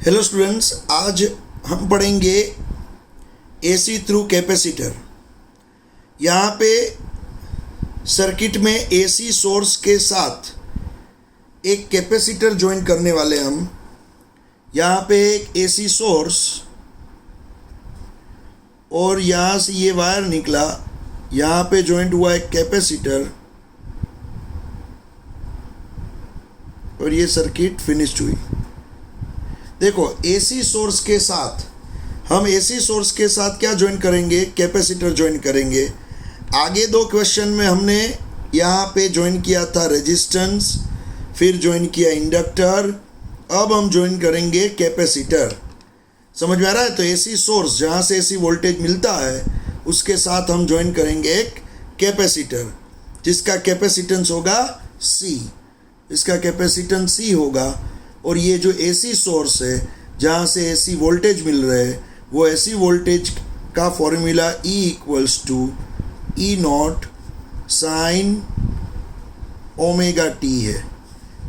Hello students, आज हम पढ़ेंगे एसी थ्रू कैपेसिटर। यहाँ पे सर्किट में एसी सोर्स के साथ एक कैपेसिटर ज्वाइन करने वाले हम। यहाँ पे एक एसी सोर्स और यहाँ से ये वायर निकला, यहाँ पे ज्वाइंट हुआ एक कैपेसिटर और ये सर्किट फिनिश्ड हुई। देखो, एसी सोर्स के साथ हम एसी सोर्स के साथ क्या ज्वाइन करेंगे? कैपेसिटर ज्वाइन करेंगे। आगे दो क्वेश्चन में हमने यहाँ पे ज्वाइन किया था रेजिस्टेंस, फिर ज्वाइन किया इंडक्टर, अब हम ज्वाइन करेंगे कैपेसिटर। समझ में आ रहा है? तो एसी सोर्स जहाँ से एसी वोल्टेज मिलता है उसके साथ हम ज्वाइन करेंगे एक कैपेसिटर जिसका कैपेसिटेंस होगा C। इसका कैपेसिटेंस C होगा। और ये जो एसी सोर्स है जहाँ से एसी वोल्टेज मिल रहे हैं, वो एसी वोल्टेज का formula E equals to E naught sine omega t है।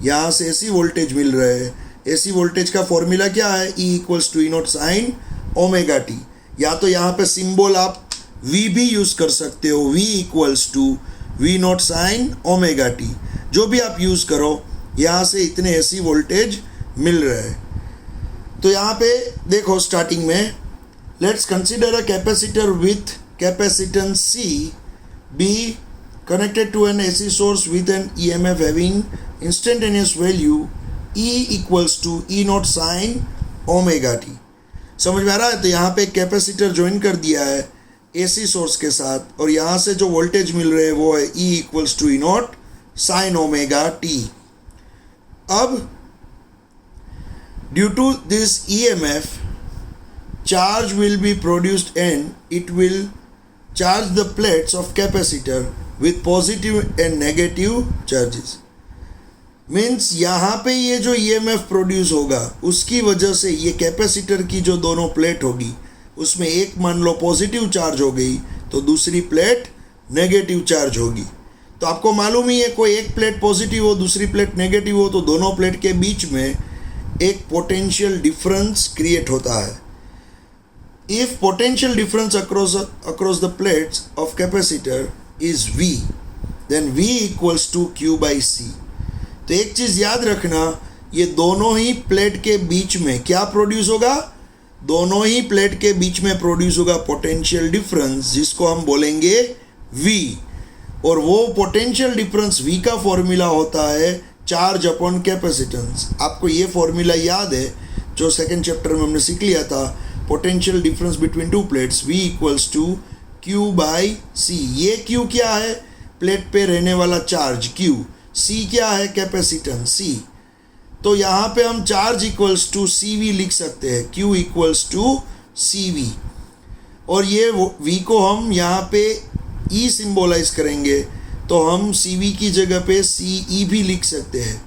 यहाँ से एसी वोल्टेज मिल रहे हैं, एसी वोल्टेज का फॉर्मूला क्या है? E equals to E naught sine omega t. या तो यहाँ पे सिंबल आप V भी यूज़ कर सकते हो, V equals to V naught sine omega t. जो भी आप यूज़ करो, यहाँ से इतने एसी वोल्टेज मिल रहे हैं। तो यहाँ पे देखो, स्टार्टिंग में let's consider a capacitor with capacitance C be connected to an AC source with an EMF having instantaneous value E equals to E naught sin omega t। समझ में आ रहा है? तो यहाँ पे एक कैपेसिटर ज्वाइन कर दिया है AC सोर्स के साथ और यहाँ से जो वोल्टेज मिल रहे हैं वो है E equals to E naught sine omega t. अब due to this EMF charge will be produced and it will charge the plates of capacitor with positive and negative charges। Means यहाँ पे ये जो EMF produce होगा उसकी वजह से ये कैपेसिटर की जो दोनों प्लेट होगी उसमें एक मान लो पॉजिटिव चार्ज हो गई तो दूसरी प्लेट नेगेटिव चार्ज होगी। तो आपको मालूम ही है, कोई एक प्लेट पॉजिटिव हो दूसरी प्लेट नेगेटिव हो तो दोनों प्लेट के बीच में एक पोटेंशियल डिफरेंस क्रिएट होता है। If potential difference across the plates of capacitor is V, then V equals to Q by C। तो एक चीज़ याद रखना, ये दोनों ही प्लेट के बीच में क्या प्रोड्यूस होगा? दोनों ही प्लेट के बीच में प्रोड्यूस होगा पोटेंशियल डिफरेंस जिसको हम बोलेंगे V। और वो पोटेंशियल डिफरेंस V का फॉर्मूला होता है चार्ज अपॉन कैपेसिटेंस। आपको ये फॉर्मूला याद है जो सेकेंड चैप्टर में हमने सीख लिया था, potential difference between two plates V equals to Q by C। ये Q क्या है? प्लेट पे रहने वाला चार्ज Q। C क्या है? Capacitance C। तो यहाँ पे हम चार्ज इक्वल्स टू CV लिख सकते हैं, Q इक्वल्स टू CV। और ये V को हम यहाँ पे E सिंबोलाइज करेंगे तो हम CV की जगह पे CE भी लिख सकते हैं।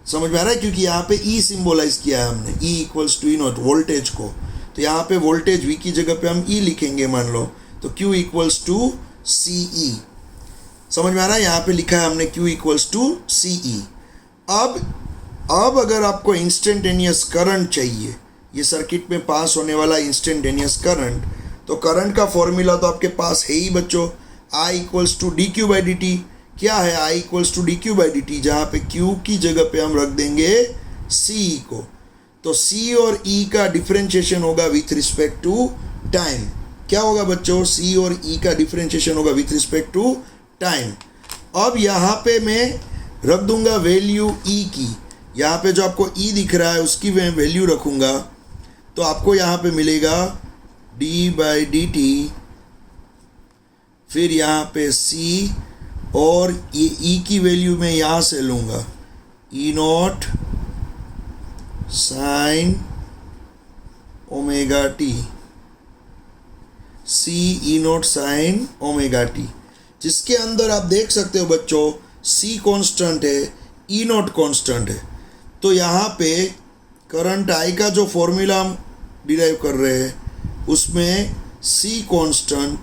समझ में आ रहा है? क्योंकि यहाँ पे E सिंबोलाइज किया है हमने, E equals to E naught voltage को। तो यहाँ पे वोल्टेज V की जगह पे हम E लिखेंगे मान लो, तो Q इक्वल्स टू CE। समझ में आ रहा है? यहाँ पे लिखा है हमने Q इक्वल्स टू CE। अब अगर आपको इंस्टेंटेनियस करंट चाहिए, ये सर्किट में पास होने वाला इंस्टेंटेनियस करंट, तो करंट का फॉर्मूला तो आपके पास है ही बच्चों, I equals to D Q by D T. क्या है? I equals to D Q by D T, जहाँ पे Q की जगह पे हम रख देंगे C को। तो C और E का डिफरेंशिएशन होगा विथ रिस्पेक्ट टू टाइम। क्या होगा बच्चों? C और E का डिफरेंशिएशन होगा विथ रिस्पेक्ट टू टाइम। अब यहाँ पे मैं रख दूंगा वैल्यू E की। यहाँ पे जो आपको E दिख रहा है उसकी मैं वैल्यू रखूँगा, तो आपको यहाँ पे मिलेगा d बाई डी टी, फिर यहाँ पे C और ये E की वैल्यू मैं यहाँ से लूँगा E naught sine omega T, C E naught sine omega T, जिसके अंदर आप देख सकते हो बच्चों C कांस्टेंट है, E नॉट कांस्टेंट है। तो यहाँ पे करंट I का जो फॉर्मूला हम डिराइव कर रहे हैं उसमें C constant,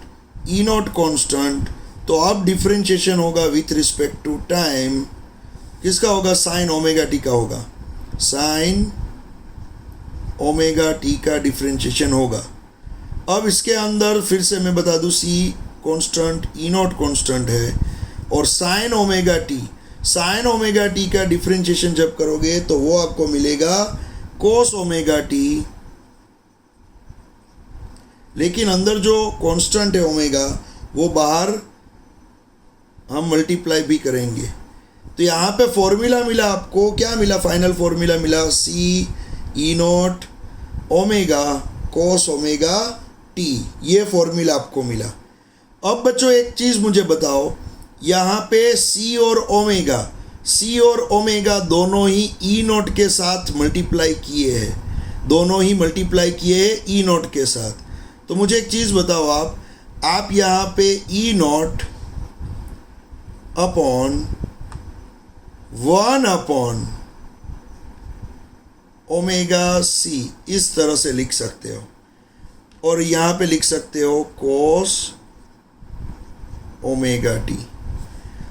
E not constant, तो अब डिफरेंशिएशन होगा विथ रिस्पेक्ट टू टाइम। किसका होगा? साइन ओमेगा टी का होगा, साइन ओमेगा टी का डिफ्रेंशिएशन होगा। अब इसके अंदर फिर से मैं बता दूं, सी कांस्टेंट, ई नॉट कांस्टेंट है, और साइन ओमेगा टी का डिफ्रेंशिएशन जब करोगे तो वो आपको मिलेगा कोस ओमेगा टी, लेकिन अंदर जो कांस्टेंट है ओमेगा वो बाहर हम मल्टीप्लाई भी करेंगे। तो यहाँ पे फॉर्मूला मिला आपको, क्या मिला? फाइनल फॉर्मूला मिला see E naught omega cos omega t, ये फॉर्मूला आपको मिला। अब बच्चों एक चीज़ मुझे बताओ, यहाँ पे सी और ओमेगा दोनों ही ई नॉट के साथ मल्टीप्लाई किए हैं, ई नॉट के साथ। तो मुझे एक चीज़ बताओ, आप यहाँ पे E naught upon 1 upon omega C इस तरह से लिख सकते हो, और यहाँ पे लिख सकते हो कोस ओमेगा टी।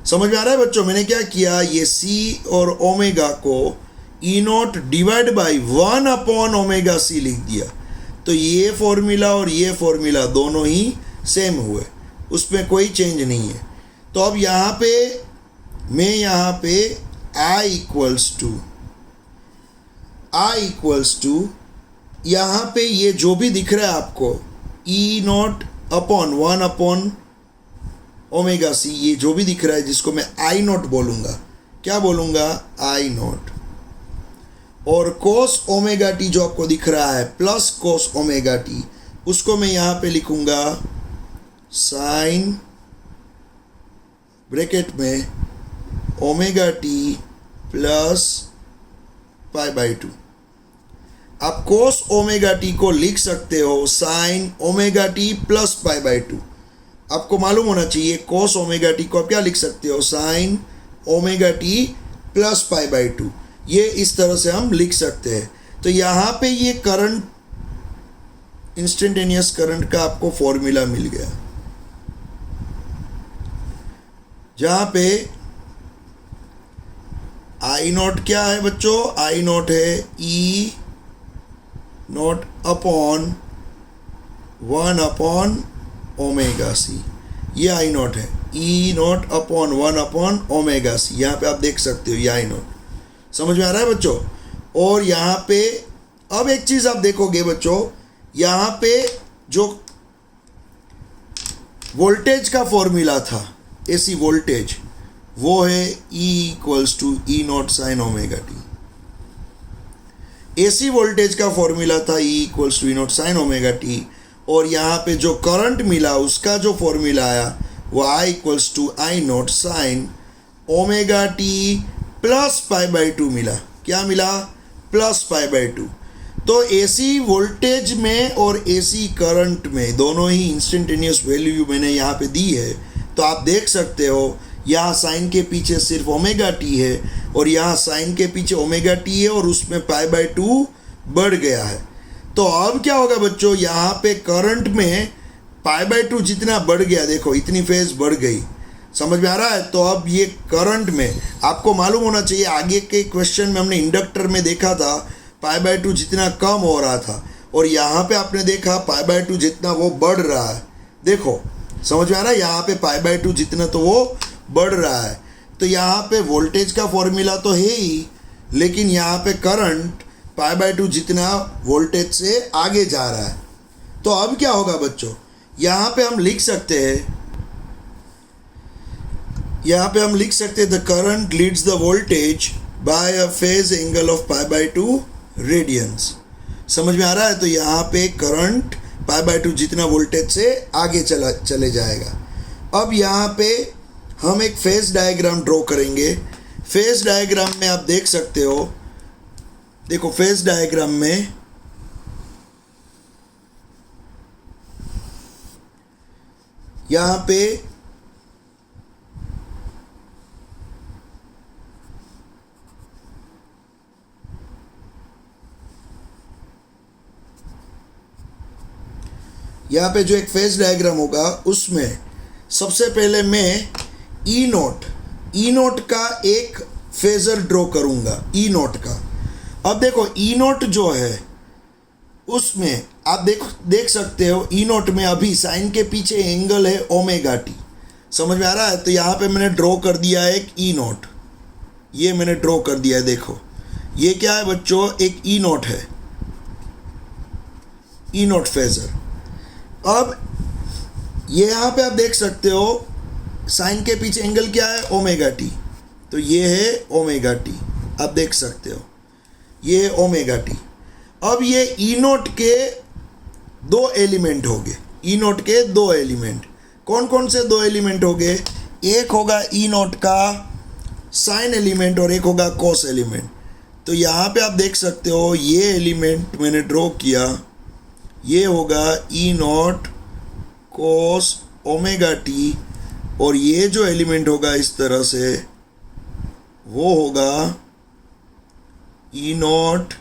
समझ में आ रहा है बच्चों? मैंने क्या किया, ये सी और ओमेगा को E naught divide by 1 upon omega C लिख दिया। तो ये फॉर्मूला और ये फॉर्मूला दोनों ही सेम हुए, उसमें कोई चेंज नहीं है। तो अब यहाँ पे मैं यहाँ पे I इक्वल्स टू यहाँ पे ये जो भी दिख रहा है आपको E naught upon 1 upon omega C, ये जो भी दिख रहा है जिसको मैं आई नॉट बोलूँगा, क्या बोलूँगा? आई नॉट। और कोस ओमेगा टी जो आपको दिख रहा है प्लस कोस ओमेगा टी, उसको मैं यहाँ पे लिखूँगा साइन ब्रैकेट में omega T plus pi by 2। आप कोस ओमेगा टी को लिख सकते हो sign omega T plus pi by 2। आपको मालूम होना चाहिए कोस ओमेगा टी को आप क्या लिख सकते हो? Sign omega T plus pi by 2। ये इस तरह से हम लिख सकते हैं। तो यहाँ पे ये करंट, इंस्टेंटेनियस करंट का आपको फॉर्मूला मिल गया, जहाँ पे आई नॉट क्या है बच्चों? आई नॉट है E naught upon 1 upon omega C, ये आई नॉट है, E naught upon 1 upon omega C. यहाँ पे आप देख सकते हो ये आई नॉट। समझ में आ रहा है बच्चों? और यहाँ पे अब एक चीज़ आप देखोगे बच्चों, यहाँ पे जो वोल्टेज का फॉर्मूला था, एसी वोल्टेज, वो है E equals to E naught sine omega T. AC voltage का फॉर्मूला था E equals to E naught sine omega T, और यहाँ पे जो करंट मिला उसका जो फॉर्मूला आया वो I equals to I naught sine omega T plus pi by 2 मिला। क्या मिला? Plus pi by 2। तो एसी वोल्टेज में और एसी करंट में दोनों ही इंस्टेंटेनियस वैल्यू मैंने यहाँ पे दी है। तो आप देख सकते हो यहाँ साइन के पीछे सिर्फ ओमेगा टी है, और यहाँ साइन के पीछे ओमेगा टी है, और उसमें पाई बाई 2 बढ़ गया है। तो अब क्या होगा बच्चों, यहाँ पे करंट में पाई बाई 2 जितना बढ़ गया, देखो इतनी फेज बढ़ गई। समझ में आ रहा है? तो अब ये करंट में आपको मालूम होना चाहिए, आगे के क्वेश्चन में हमने इंडक्टर में देखा था पाई बाई 2 जितना कम हो रहा था, और यहाँ पे आपने देखा पाई बाई 2 जितना वो बढ़ रहा है। देखो समझ में आ रहा है? यहाँ पे पाई बाई 2 जितना तो वो बढ़ रहा है। तो यहाँ पे वोल्टेज का फॉर्मूला तो है ही, लेकिन यहाँ पे करंट पाई बाई 2 जितना वोल्टेज से आगे जा रहा है। तो अब क्या होगा बच्चों, यहाँ पे हम लिख सकते हैं, the current leads the voltage by a phase angle of pi by 2 radians. समझ में आ रहा है? तो यहाँ पे करंट पाई बाई 2 जितना वोल्टेज से आगे चले जाएगा। अब यहाँ पे हम एक फेज डायग्राम ड्रॉ करेंगे। फेज डायग्राम में आप देख सकते हो, देखो फेज डायग्राम में यहाँ पे जो एक फेज डायग्राम होगा उसमें सबसे पहले मैं ई नोट का एक फेजर ड्रॉ करूंगा, ई नोट का। अब देखो ई नोट जो है उसमें आप देख सकते हो ई नोट में अभी साइन के पीछे एंगल है ओमेगा टी। समझ में आ रहा है? तो यहाँ पे मैंने ड्रॉ कर दिया है एक ई नोट, ये मैंने ड्रॉ कर दिया है। देखो ये क्या है बच्चों, एक ई नोट है, ई नोट फेजर। अब ये यहाँ पे आप देख सकते हो साइन के पीछे एंगल क्या है, ओमेगा टी। तो ये है ओमेगा टी, आप देख सकते हो ये है ओमेगा टी। अब ये ई नोट के दो एलिमेंट हो गए, ई नोट के दो एलिमेंट। कौन कौन से दो एलिमेंट हो गए? एक होगा ई नोट का साइन एलिमेंट और एक होगा कॉस एलिमेंट। तो यहाँ पे आप देख सकते हो ये एलिमेंट मैंने ड्रॉ किया, ये होगा ई नोट कॉस ओमेगा टी, और ये जो एलिमेंट होगा इस तरह से वो होगा ई नोट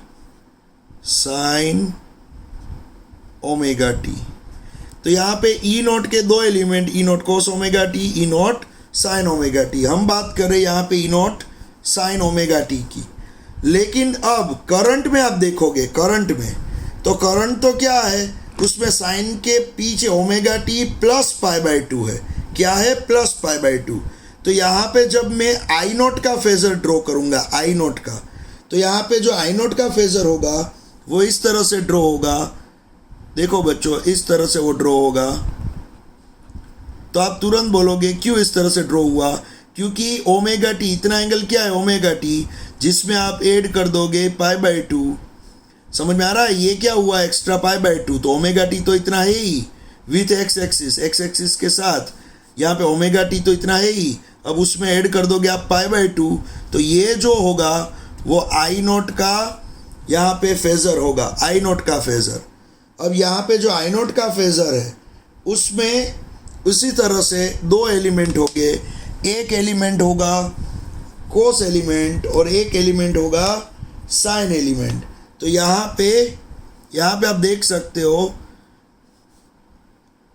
साइन ओमेगा टी। तो यहाँ पे ई नोट के दो एलिमेंट, ई नोट कोस ओमेगा टी, ई नोट साइन ओमेगा टी। हम बात कर रहे हैं यहाँ पे ई नोट साइन ओमेगा टी की। लेकिन अब करंट में आप देखोगे, करंट में तो करंट तो क्या है, उसमें साइन के पीछे omega T plus pi by to है। क्या है? Plus pi by to. तो यहाँ पे जब मैं आई नोट का फेजर ड्रॉ करूँगा, आई नोट का, तो यहाँ पे जो आई नोट का फेजर होगा वो इस तरह से ड्रॉ होगा। देखो बच्चों इस तरह से वो ड्रॉ होगा। तो आप तुरंत बोलोगे क्यों इस तरह से ड्रॉ हुआ? क्योंकि ओमेगा टी, इतना एंगल क्या है ओमेगा टी, जिसमें आप ऐड कर दोगे पाई बाई टू। समझ में आ रहा है? ये क्या हुआ, एक्स्ट्रा पाई बाई टू। तो ओमेगा टी तो इतना है ही विथ एक्स एक्सिस के साथ, यहाँ पे ओमेगा टी तो इतना है ही। अब उसमें ऐड कर दोगे आप पाई बाई टू, तो ये जो होगा वो आई नोट का यहाँ पे फेजर होगा, आई नोट का फेजर। अब यहाँ पे जो आई नोट का फेजर है उसमें उसी तरह से दो एलिमेंट होंगे, एक एलिमेंट होगा कोस एलिमेंट और एक एलिमेंट होगा साइन एलिमेंट। तो यहाँ पे आप देख सकते हो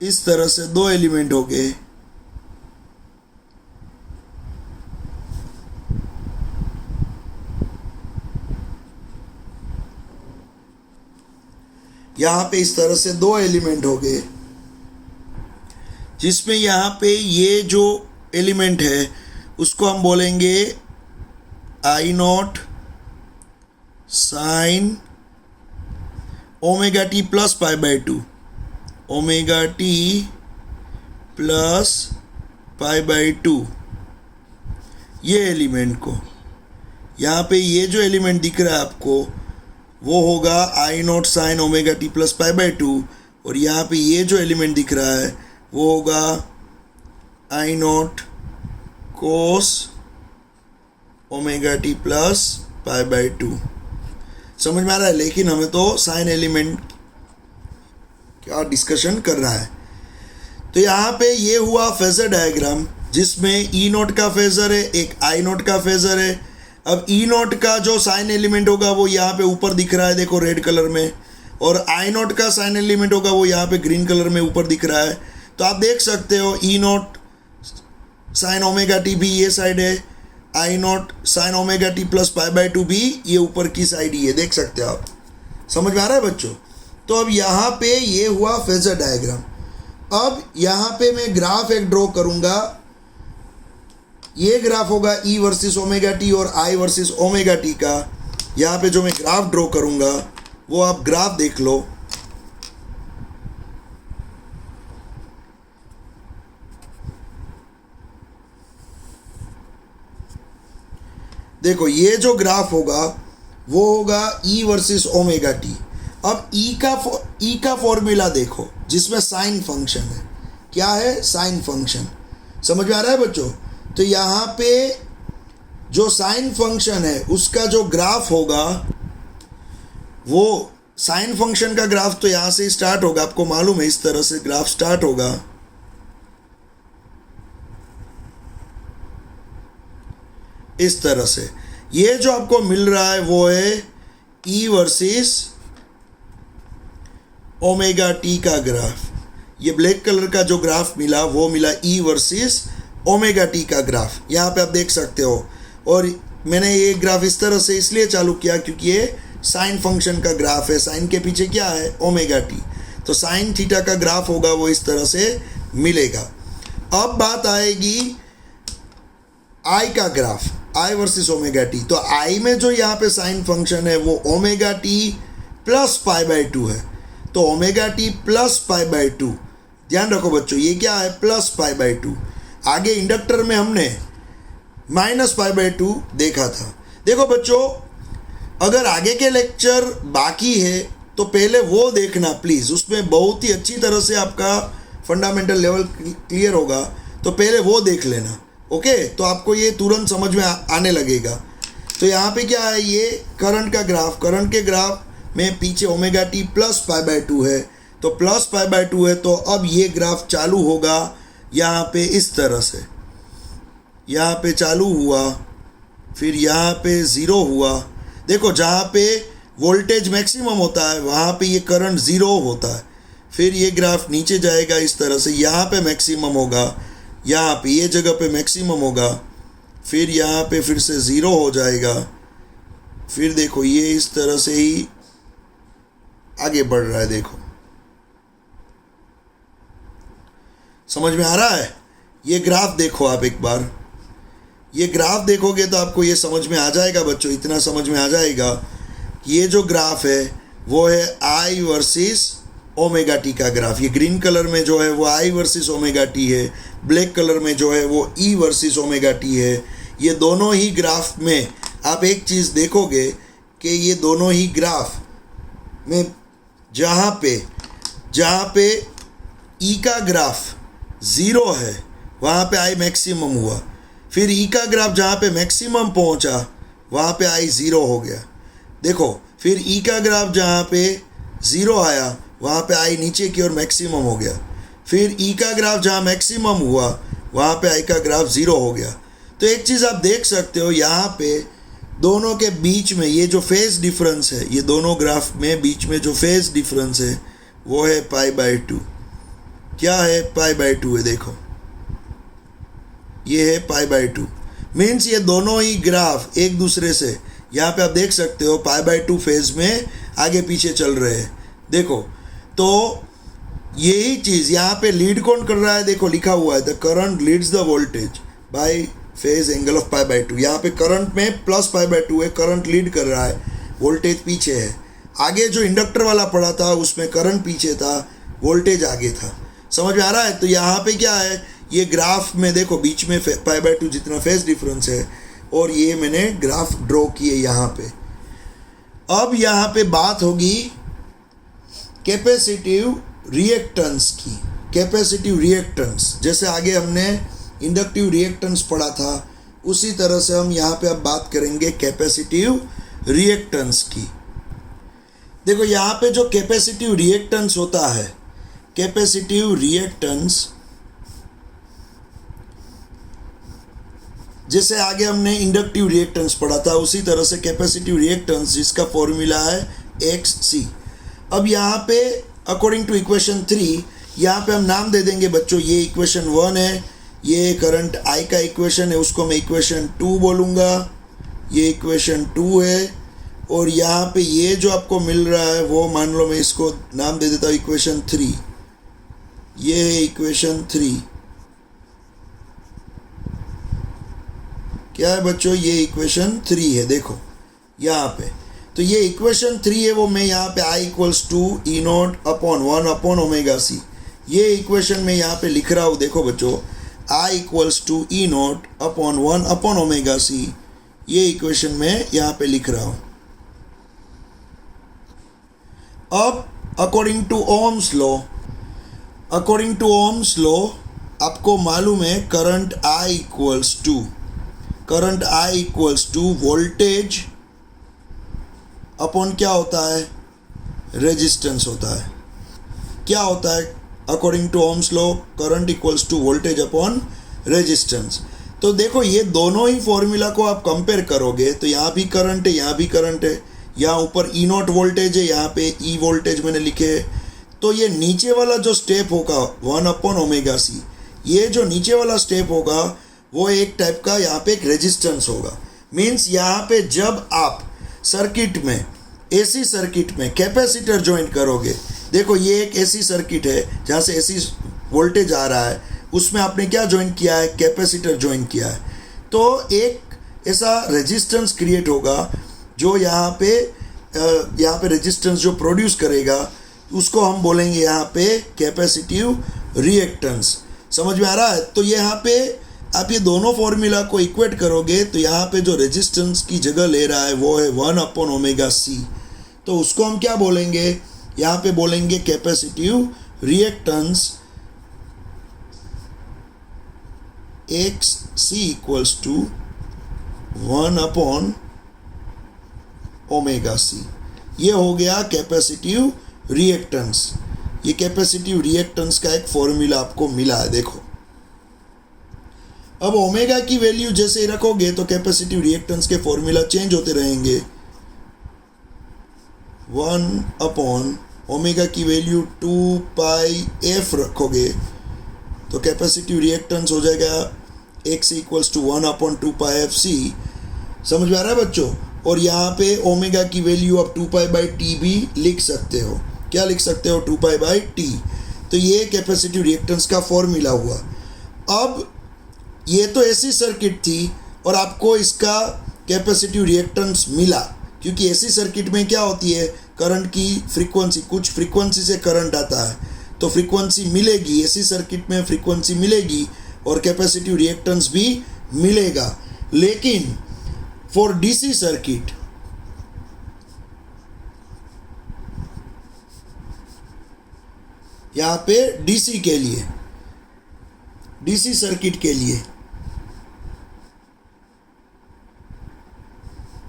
इस तरह से दो एलिमेंट हो गए। यहाँ पे इस तरह से दो एलिमेंट हो गए, जिसमें यहाँ पे ये जो एलिमेंट है उसको हम बोलेंगे I naught sine omega T plus pi by two, omega T plus pi by two. ये एलिमेंट को यहाँ पे ये जो एलिमेंट दिख रहा है आपको वो होगा I naught sine omega T plus pi by two, और यहाँ पे ये जो एलिमेंट दिख रहा है वो होगा I naught cos omega T plus pi by two. समझ में आ रहा है? लेकिन हमें तो साइन एलिमेंट क्या डिस्कशन कर रहा है। तो यहाँ पे ये हुआ फेजर डायग्राम, जिसमें ई नोट का फेजर है, एक आई नोट का फेजर है। अब ई नोट का जो साइन एलिमेंट होगा वो यहाँ पे ऊपर दिख रहा है, देखो रेड कलर में, और आई नोट का साइन एलिमेंट होगा वो यहाँ पे ग्रीन कलर में ऊपर दिख रहा है। तो आप देख सकते हो E naught sine omega T भी ये साइड है, I naught sine omega T plus pi by two भी ये ऊपर की साइड ही है, देख सकते हो आप। समझ में आ रहा है बच्चों? तो अब यहाँ पे ये हुआ फेजर डायग्राम। अब यहाँ पे मैं ग्राफ एक ड्रॉ करूँगा। ये ग्राफ होगा ई वर्सेस ओमेगा टी और आई वर्सेस ओमेगा टी का। यहाँ पे जो मैं ग्राफ ड्रॉ करूँगा वो आप ग्राफ देख लो। देखो ये जो ग्राफ होगा वो होगा ई वर्सेस ओमेगा टी। अब ई का फॉर्मूला देखो, जिसमें साइन फंक्शन है। क्या है? Sine function. समझ में आ रहा है बच्चों? तो यहाँ पे जो साइन फंक्शन है उसका जो ग्राफ होगा वो साइन फंक्शन का ग्राफ तो यहाँ से स्टार्ट होगा, आपको मालूम है इस तरह से ग्राफ स्टार्ट होगा। इस तरह से ये जो आपको मिल रहा है वो है ई वर्सेस ओमेगा टी का ग्राफ। ये ब्लैक कलर का जो ग्राफ मिला वो मिला ई वर्सेस ओमेगा टी का ग्राफ। यहाँ पे आप देख सकते हो। और मैंने ये ग्राफ इस तरह से इसलिए चालू किया क्योंकि ये साइन फंक्शन का ग्राफ है, साइन के पीछे क्या है, ओमेगा टी, तो साइन थीटा का ग्राफ होगा वो इस तरह से मिलेगा। अब बात आएगी आई का ग्राफ, आई वर्सेस ओमेगा टी। तो आई में जो यहाँ पे साइन फंक्शन है वो omega T plus pi by to है, तो omega T plus pi by to, ध्यान रखो बच्चों ये क्या है, प्लस पाई बाई टू। आगे इंडक्टर में हमने माइनस पाई बाई टू देखा था। देखो बच्चों अगर आगे के लेक्चर बाकी है तो पहले वो देखना प्लीज़, उसमें बहुत ही अच्छी तरह से आपका फंडामेंटल लेवल क्लियर होगा, तो पहले वो देख लेना, ओके। तो आपको ये तुरंत समझ में आने लगेगा। तो यहाँ पे क्या है, ये करंट का ग्राफ, करंट के ग्राफ में पीछे omega T plus pi by to है, तो प्लस पाई बाई टू है, तो अब ये ग्राफ चालू होगा यहाँ पे इस तरह से, यहाँ पे चालू हुआ, फिर यहाँ पे ज़ीरो हुआ। देखो जहाँ पे वोल्टेज मैक्सिमम होता है वहाँ पे ये करंट ज़ीरो होता है, फिर ये ग्राफ नीचे जाएगा इस तरह से, यहाँ पे मैक्सिमम होगा, यहाँ पे ये जगह पे मैक्सिमम होगा, फिर यहाँ पे फिर से ज़ीरो हो जाएगा, फिर देखो ये इस तरह से ही आगे बढ़ रहा है। देखो समझ में आ रहा है, ये ग्राफ देखो आप एक बार, ये ग्राफ देखोगे तो आपको ये समझ में आ जाएगा बच्चों, इतना समझ में आ जाएगा कि ये जो ग्राफ है वो है आई वर्सेस ओमेगा टी का ग्राफ। ये ग्रीन कलर में जो है वो आई वर्सेस ओमेगा टी है, ब्लैक कलर में जो है वो ई वर्सेस ओमेगा टी है। ये दोनों ही ग्राफ में आप एक चीज़ देखोगे कि ये दोनों ही ग्राफ में जहाँ पे ई का ग्राफ ज़ीरो है वहाँ पे आई मैक्सिमम हुआ, फिर ई का ग्राफ जहाँ पे मैक्सिमम पहुँचा वहाँ पे आई ज़ीरो हो गया। देखो फिर ई का ग्राफ जहाँ पे ज़ीरो आया वहाँ पे आई नीचे की ओर मैक्सिमम हो गया, फिर ई का ग्राफ जहाँ मैक्सिमम हुआ वहाँ पे आई का ग्राफ ज़ीरो हो गया। तो एक चीज़ आप देख सकते हो यहाँ पे दोनों के बीच में ये जो फेज़ डिफरेंस है, ये दोनों ग्राफ में बीच में जो फेज़ डिफरेंस है वो है पाई बाई टू। क्या है, पाई बाई टू है। देखो ये है पाई बाई टू, मीन्स ये दोनों ही ग्राफ एक दूसरे से, यहाँ पे आप देख सकते हो पाई बाई टू फेज में आगे पीछे चल रहे हैं। देखो तो यही चीज़ यहाँ पे लीड कौन कर रहा है, देखो लिखा हुआ है the current leads the voltage bye phase angle of pi by to. यहाँ पे करंट में प्लस पाई बाई टू है, करंट लीड कर रहा है, वोल्टेज पीछे है। आगे जो इंडक्टर वाला पड़ा था उसमें करंट पीछे था, वोल्टेज आगे था। समझ में आ रहा है। तो यहाँ पे क्या है, ये ग्राफ में देखो बीच में पाई बाई टू जितना फेज डिफरेंस है, और ये मैंने ग्राफ ड्रॉ किए यहाँ पे। अब यहाँ पे बात होगी कैपेसिटिव रिएक्टेंस की। कैपेसिटिव रिएक्टेंस जैसे आगे हमने इंडक्टिव रिएक्टेंस पढ़ा था, उसी तरह से हम यहाँ पे अब बात करेंगे कैपेसिटिव रिएक्टेंस की। देखो यहाँ पे जो कैपेसिटिव रिएक्टेंस होता है, कैपेसिटिव रिएक्टेंस जैसे आगे हमने इंडक्टिव रिएक्टेंस पढ़ा था उसी तरह से कैपेसिटिव रिएक्टेंस जिसका फॉर्मूला है XC। अब यहाँ पे अकॉर्डिंग टू इक्वेशन 3 यहाँ पे हम नाम दे देंगे बच्चों, ये इक्वेशन 1 है, ये करंट I का इक्वेशन है, उसको मैं इक्वेशन 2 बोलूँगा, ये इक्वेशन 2 है। और यहाँ पे ये जो आपको मिल रहा है वो मान लो मैं इसको नाम दे देता हूँ इक्वेशन 3, ये है इक्वेशन 3। क्या है बच्चों, ये इक्वेशन 3 है। देखो यहाँ पे तो ये इक्वेशन 3 है, वो मैं यहाँ पे I equals to E naught upon 1 upon omega C, ये इक्वेशन मैं यहाँ पे लिख रहा हूँ। देखो बच्चों I equals to E naught upon 1 upon omega C, ये इक्वेशन मैं यहाँ पे लिख रहा हूँ। अब according to Ohm's law, according to Ohm's law आपको मालूम है current I equals to voltage upon क्या होता है, रेजिस्टेंस होता है। क्या होता है according to Ohm's law, current equals to voltage upon resistance. तो देखो ये दोनों ही फॉर्मूला को आप कंपेयर करोगे तो यहाँ भी करंट है, यहाँ भी करंट है, यहाँ ऊपर ई नॉट वोल्टेज है, यहाँ पे ई वोल्टेज मैंने लिखे है। तो ये नीचे वाला जो स्टेप होगा 1 अपॉन ओमेगा सी, ये जो नीचे वाला स्टेप होगा वो एक टाइप का यहाँ पे एक रेजिस्टेंस होगा। मीन्स यहाँ पे जब आप सर्किट में एसी सर्किट में कैपेसिटर ज्वाइन करोगे, देखो ये एक एसी सर्किट है जहाँ से एसी वोल्टेज आ रहा है, उसमें आपने क्या ज्वाइन किया है, कैपेसिटर ज्वाइन किया है। तो एक ऐसा रेजिस्टेंस क्रिएट होगा जो यहाँ पे रेजिस्टेंस जो प्रोड्यूस करेगा उसको हम बोलेंगे यहाँ पे कैपेसिटिव रिएक्टेंस। समझ में आ रहा है? तो यहाँ पे आप ये दोनों फॉर्मूला को इक्वेट करोगे तो यहाँ पे जो रेजिस्टेंस की जगह ले रहा है वो है 1/ωc। तो उसको हम क्या बोलेंगे, यहाँ पे बोलेंगे capacitive reactance XC equals to 1/ωc। ये हो गया कैपेसिटिव रिएक्टेंस। ये कैपेसिटिव रिएक्टेंस का एक फॉर्मूला आपको मिला है, देखो। अब ओमेगा की वैल्यू जैसे ही रखोगे तो कैपेसिटिव रिएक्टेंस के फॉर्मूला चेंज होते रहेंगे। 1/ओमेगा की वैल्यू 2πf रखोगे तो कैपेसिटिव रिएक्टेंस हो जाएगा x इक्वल्स टू 1/2πfc। समझ में आ रहा है बच्चों? और यहाँ पे ओमेगा की वैल्यू आप 2π/t भी लिख सकते हो। क्या लिख सकते हो? 2π/t। तो ये कैपेसिटिव रिएक्टेंस का फॉर्मूला हुआ। अब ये तो ऐसी सर्किट थी और आपको इसका कैपेसिटिव रिएक्टेंस मिला, क्योंकि ऐसी सर्किट में क्या होती है, करंट की फ्रीक्वेंसी, कुछ फ्रीक्वेंसी से करंट आता है तो फ्रीक्वेंसी मिलेगी, ऐसी सर्किट में फ्रीक्वेंसी मिलेगी और कैपेसिटिव रिएक्टेंस भी मिलेगा। लेकिन फॉर डीसी सर्किट, यहाँ पे डीसी के लिए, डीसी सर्किट के लिए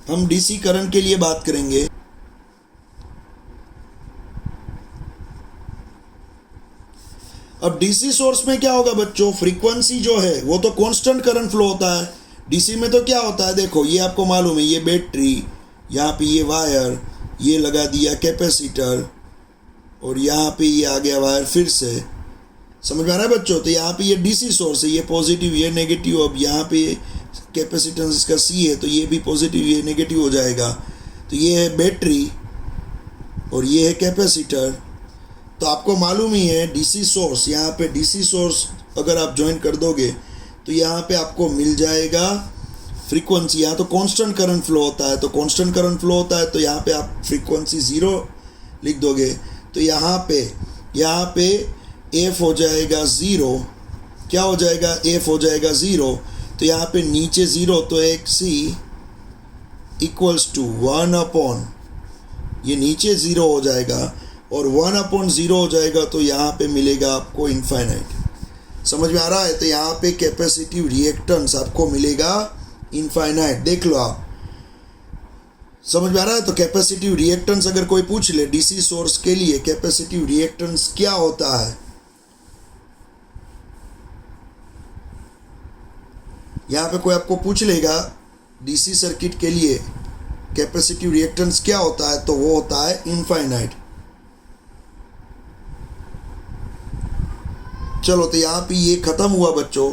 हम डीसी करंट के लिए बात करेंगे। अब डीसी सोर्स में क्या होगा बच्चों, फ्रीक्वेंसी जो है वो तो कांस्टेंट करंट फ्लो होता है। डीसी में तो क्या होता है, देखो ये आपको मालूम है, ये बैटरी, यहाँ पे ये वायर, ये लगा दिया कैपेसिटर और यहाँ पे ये आ गया वायर फिर से। समझ में आ रहा है बच्चों? तो यहाँ पे ये डीसी सोर्स है, ये पॉजिटिव ये नेगेटिव। अब यहाँ पे कैपेसिटेंस इसका सी है तो ये भी पॉजिटिव ये नेगेटिव हो जाएगा। तो ये है बैटरी और ये है कैपेसिटर। तो आपको मालूम ही है डीसी सोर्स, यहाँ पे डीसी सोर्स अगर आप ज्वाइन कर दोगे तो यहाँ पे आपको मिल जाएगा फ्रीक्वेंसी। यहाँ तो कांस्टेंट करंट फ्लो होता है, तो कांस्टेंट करंट फ्लो होता है तो यहाँ पे आप फ्रीक्वेंसी 0 लिख दोगे। तो यहाँ पे एफ हो जाएगा 0। क्या हो जाएगा? एफ हो जाएगा 0। तो यहाँ पे नीचे 0 तो एक सी इक्वल्स टू 1/, ये नीचे 0 हो जाएगा और 1/0 हो जाएगा तो यहाँ पे मिलेगा आपको इनफाइनाइट। समझ में आ रहा है? तो यहाँ पे कैपेसिटिव रिएक्टेंस आपको मिलेगा इनफाइनाइट। देख लो आप, समझ में आ रहा है? तो कैपेसिटिव रिएक्टेंस अगर कोई पूछ ले डीसी सोर्स के लिए कैपेसिटिव रिएक्टेंस क्या होता है, यहाँ पे कोई आपको पूछ लेगा डीसी सर्किट के लिए कैपेसिटिव रिएक्टेंस क्या होता है, तो वो होता है इनफाइनाइट। चलो तो यहाँ पे ये ख़त्म हुआ बच्चों।